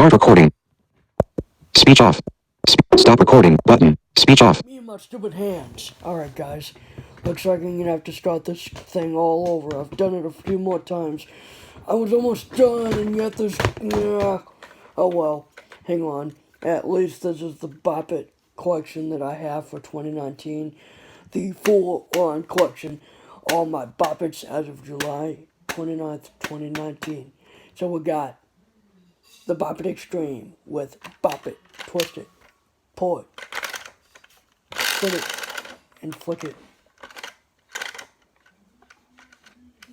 Start recording. Speech off. Stop recording button. Speech off. Me and my stupid hands. Alright, guys. Looks like I'm gonna have to start this thing all over. I've done it a few more times. I was almost done, and yet there's... Yeah. Oh well. Hang on. At least this is the Bop It collection that I have for 2019. The full-on collection. All my Bop Its as of July 29th, 2019. So we got the Bop It Extreme with Bop It, Twist It, Pull It, Spin It, and Flick It.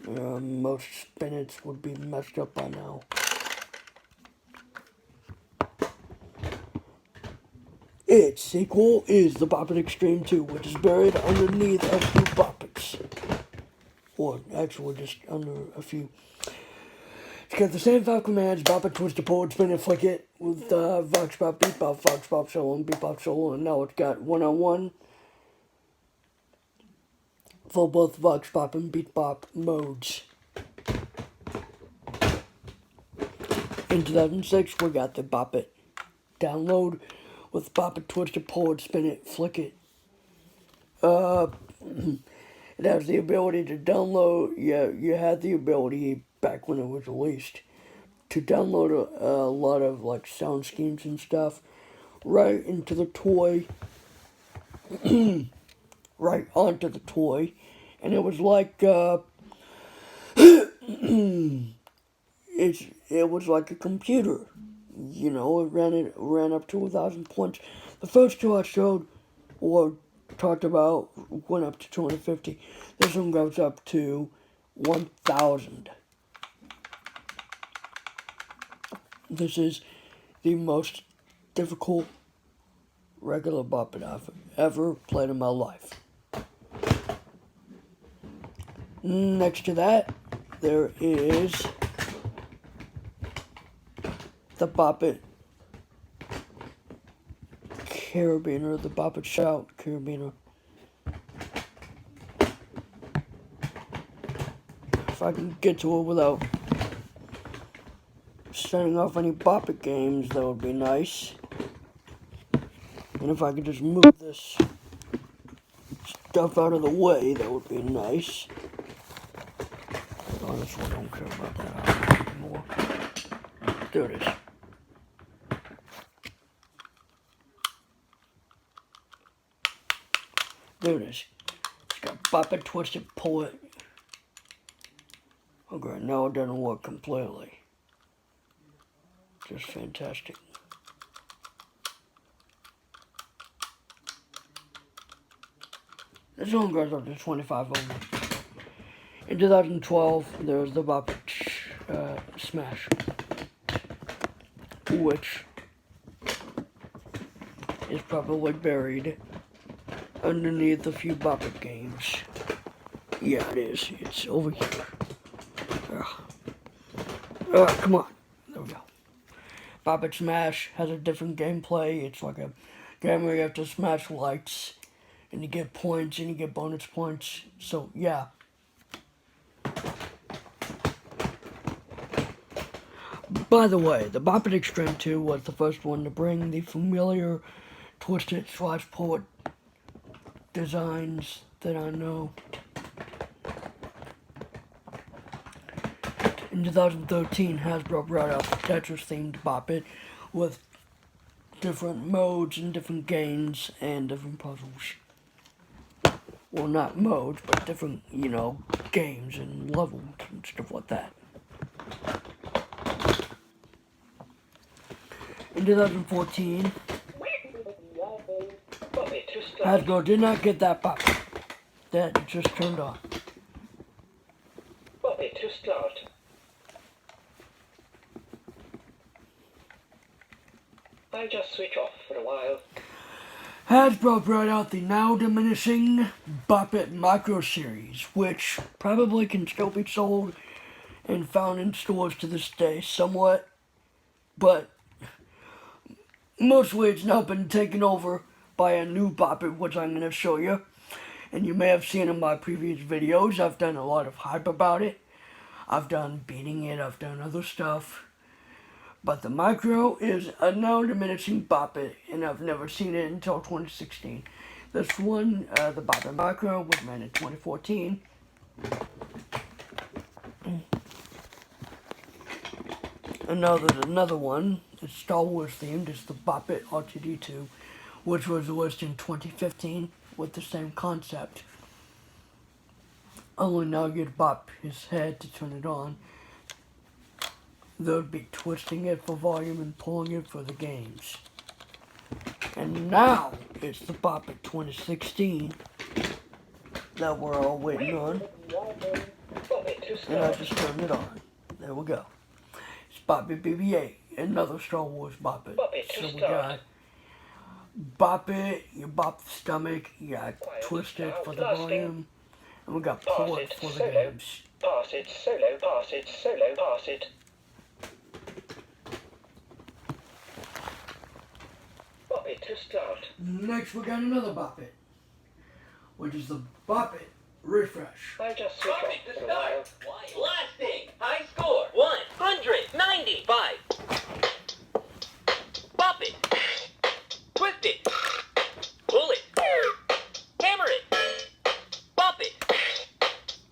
Most spinets would be messed up by now. Its sequel is the Bop It Extreme 2, which is buried underneath a few Bop Its. Or actually just under a few. It's got the same 5 commands: Bop It, Twist It, Pull It, Spin It, Flick It, with Vox Pop, Beat Bop, Vox Pop Solo, and Beat Bop Solo, and now it's got one-on-one for both Vox Pop and Beat Bop modes. In 2006, we got the Bop It download with Bop It, Twist It, Pull It, Spin It, Flick It. It has the ability to download. Yeah, you had the ability back when it was released to download a lot of like sound schemes and stuff right into the toy, right onto the toy, and it was like it was like a computer. You know, it ran up to 1,000 points. The first two I showed or talked about went up to 250. This one goes up to 1,000. This is the most difficult regular Bop It I've ever played in my life. Next to that, there is the Bop It Carabiner, the Bop It Shout Carabiner. If I can get to it without setting off any Bop It games, that would be nice. And if I could just move this stuff out of the way, that would be nice. Honestly, I don't care about that anymore. There it is. There it is. It's got Bop It, Twist It, Pull It. Okay, now it doesn't work completely. Just fantastic. This one goes up to 25 only. In 2012, there was the Bop It Smash, which is probably buried underneath a few Bop It games. Yeah, it is. It's over here. Come on. There we go. Bop It Smash has a different gameplay. It's like a game where you have to smash lights, and you get points, and you get bonus points. So, yeah. By the way, the Bop It Extreme 2 was the first one to bring the familiar Twist It / Pull It designs that I know. In 2013, Hasbro brought out the Tetris-themed Bop It with different modes and different games and different puzzles. Well, not modes, but different, games and levels and stuff like that. In 2014, Hasbro did not get that Bop It. That just turned on. Bop It to start. I just switch off for a while. Hasbro brought out the now diminishing Bop It Micro Series, which probably can still be sold and found in stores to this day somewhat, but mostly it's now been taken over by a new Bop It, which I'm going to show you. And you may have seen in my previous videos, I've done a lot of hype about it. I've done beating it, I've done other stuff. But the Micro is a now diminishing Bop It, and I've never seen it until 2016. This one, the Bop It Micro, was made in 2014. And now there's another one. It's Star Wars themed. It's the Bop It R2D2, which was released in 2015 with the same concept. Only now you'd bop his head to turn it on. They'd be twisting it for volume and pulling it for the games. And now it's the Bop It 2016 that we're all waiting on. Bop It to And I start. just turned it on. There we go. It's Bop It BB-8, another Star Wars Bop It. Bop It to So we start. got Bop It, you bop the stomach, you got Quiet, twist it for the outlasting. volume, and we got Pass pull it, it for the solo. games. Pass it, solo, pass it, solo, pass it. Bop It to start. Next we got another Bop It, which is the Bop It Refresh. I just switch Bop off It to for a while. start. Blasting. High score. 195. Bop it. Twist it. Pull it. Hammer it. Bop it.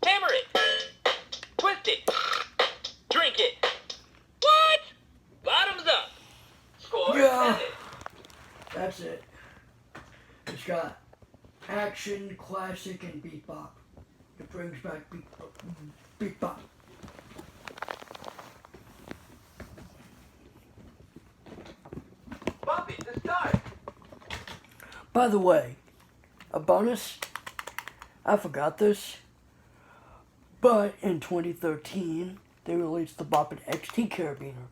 Hammer it. Twist it. Drink it. What? Bottoms up. Score Yeah. 7. That's it. It's got action, classic, and beat bop. It brings back beat bop. Bop it to start. By the way, a bonus, I forgot this, but in 2013, they released the Bop It XT Carabiner.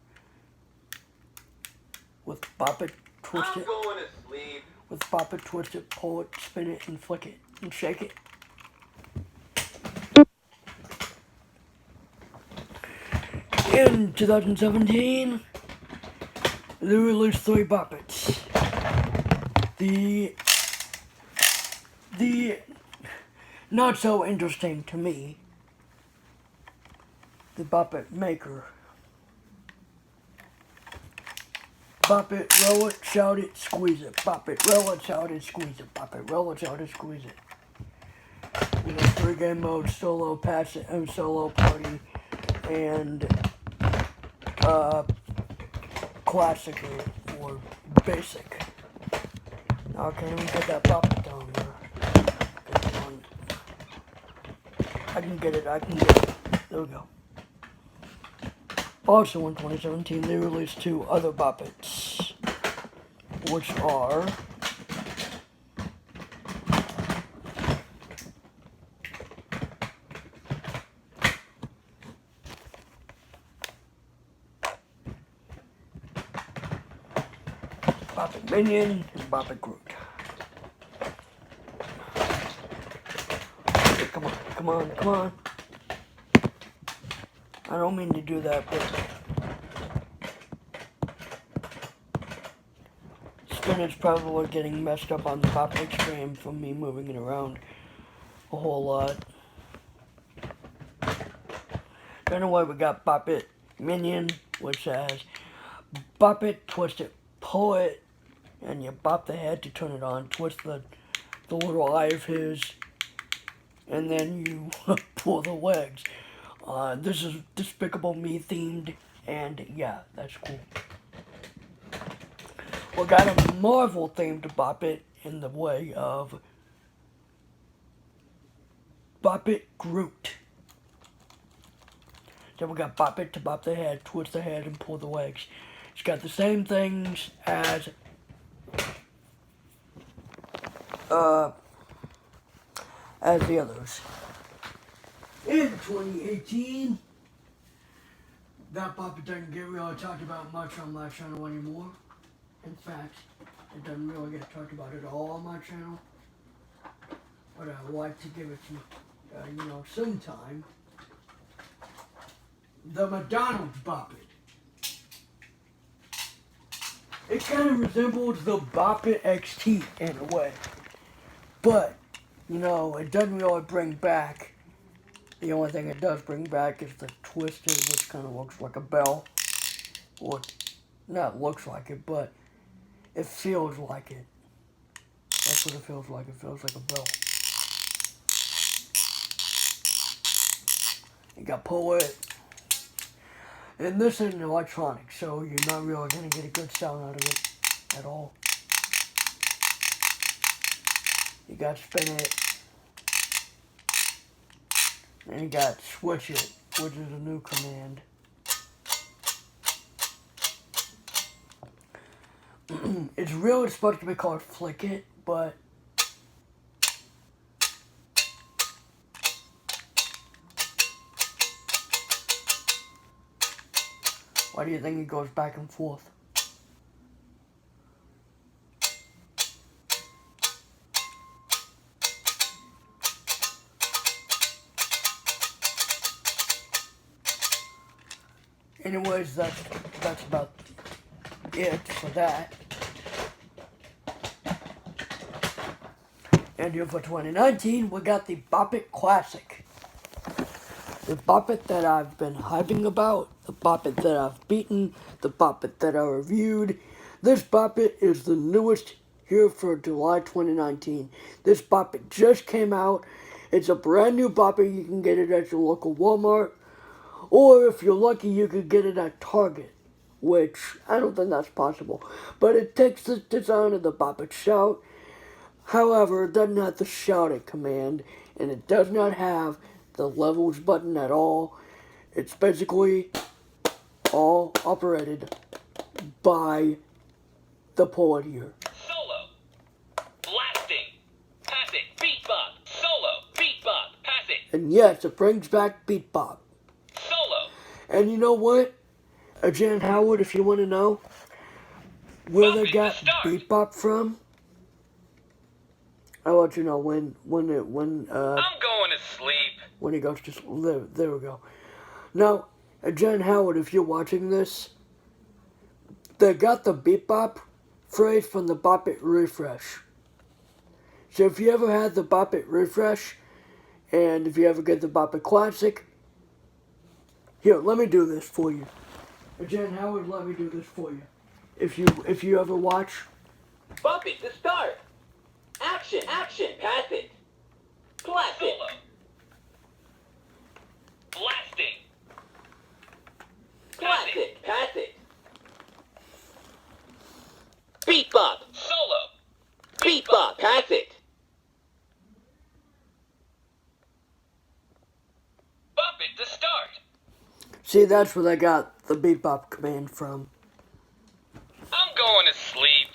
With Bop It, twist I'm it, going to sleep. with Bop It, twist it, pull it, spin it, and flick it, and shake it. In 2017, they released 3 Bop Its. The not so interesting to me, the Bop It Maker. Bop it, roll it, shout it, squeeze it. Bop it, roll it, shout it, squeeze it. Bop it, roll it, shout it, squeeze it. You know, 3 game mode, solo, passive, and solo party, and classic or basic. Now I can't even get that Bop It down there. Come on. I can get it. There we go. Also in 2017, they released 2 other Bop Its, which are Bop It Minion and Bop It Groot. Okay, come on, come on, come on. I don't mean to do that, but spinach probably getting messed up on the Bop It Extreme from me moving it around a whole lot. Then away we got Bop It Minion, which has bop it, twist it, pull it, and you bop the head to turn it on, twist the little eye of his, and then you pull the legs. This is Despicable Me themed, and yeah, that's cool. We got a Marvel themed Bop It in the way of Bop It Groot. Then we got Bop It to bop the head, twist the head, and pull the legs. It's got the same things as the others. In 2018, that Bop It doesn't get really talked about much on my channel anymore. In fact, it doesn't really get talked about at all on my channel. But I like to give it to, sometime. The McDonald's Bop It. It kind of resembles the Bop It XT in a way. But, it doesn't really bring back. The only thing it does bring back is the twisted, which kind of looks like a bell. Or not looks like it, but it feels like it. That's what it feels like. It feels like a bell. You got pull it. And this isn't electronic, so you're not really going to get a good sound out of it at all. You got spin it. And you got switch it, which is a new command. It's really supposed to be called flick it, but why do you think it goes back and forth? Anyways, that's about it for that. And here for 2019, we got the Bop It Classic. The Bop It that I've been hyping about, the Bop It that I've beaten, the Bop It that I reviewed. This Bop It is the newest here for July 2019. This Bop It just came out. It's a brand new Bop It. You can get it at your local Walmart. Or if you're lucky, you could get it at Target. Which, I don't think that's possible. But it takes the design of the Bop It Shout. However, it doesn't have the shout it command, and it does not have the levels button at all. It's basically all operated by the poet here. Solo. Blasting. Passing. Beat bop. Solo. Beat bop. Passing. And yes, it brings back Beat Bop. Solo. And you know what? Jan Howard, if you want to know where they got Beat Bop from, I'll let you know when I'm going to sleep. when he goes to there we go. Now, Jan Howard, if you're watching this, they got the Beat Bop phrase from the Bop It Refresh. So if you ever had the Bop It Refresh, and if you ever get the Bop It Classic, here, let me do this for you. Jan Howard, let me do this for you. If you ever watch, Bop it to start. Action. Action. Pass it. Blast it. Solo. Blasting. Blast it. Pass it. Beat bop. Solo. Beat bop. Pass it. Bop it to start. see, that's where they got the Beat Bop command from. I'm going to sleep.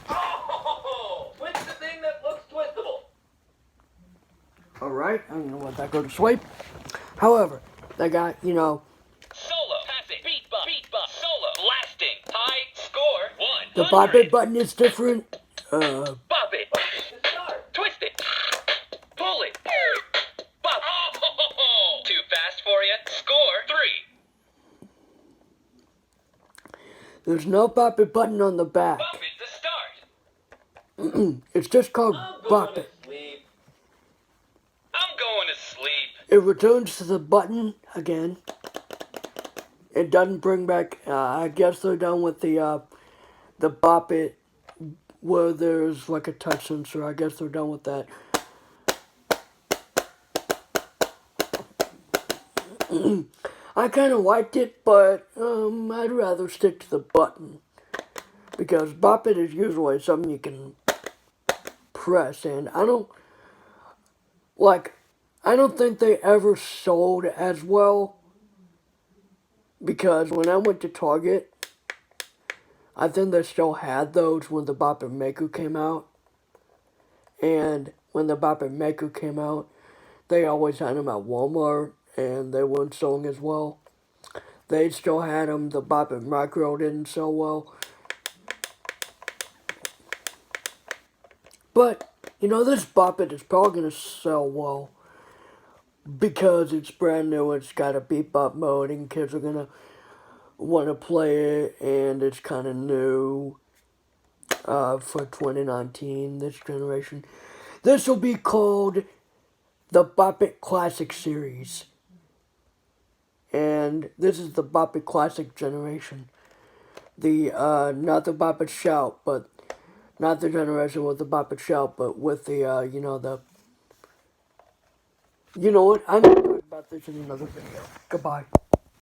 Oh, what's the thing that looks twistable? Alright, I'm gonna let that go to sleep. However, they got, Solo. Passing. Beat bop. Solo. Blasting. High score. 100. the Bop It button is different. Bop it. Twist it. Pull it. Bop. Oh, too fast for you. Score 3. There's no Bop It button on the back. Bop it to start. It's just called Bop It. Sleep. I'm going to sleep. It returns to the button again. It doesn't bring back. I guess they're done with the Bop It where there's like a touch sensor. I guess they're done with that. I kind of liked it, but I'd rather stick to the button because Bop It is usually something you can press, and I don't think they ever sold as well. Because when I went to Target, I think they still had those when the Bop It Maku came out. And when the Bop It Maku came out, they always had them at Walmart, and they weren't selling as well. They still had them. The Bop It Micro didn't sell well. But, this Bop It is probably going to sell well. Because it's brand new, it's got a Beat Bop mode, and kids are going to want to play it, and it's kind of new for 2019, this generation. This will be called the Bop It Classic Series. And this is the Bop It Classic generation. The, not the Bop It Shout, but, not the generation with the Bop It Shout, but with the, you know what, I'm gonna talk about this in another video. Goodbye.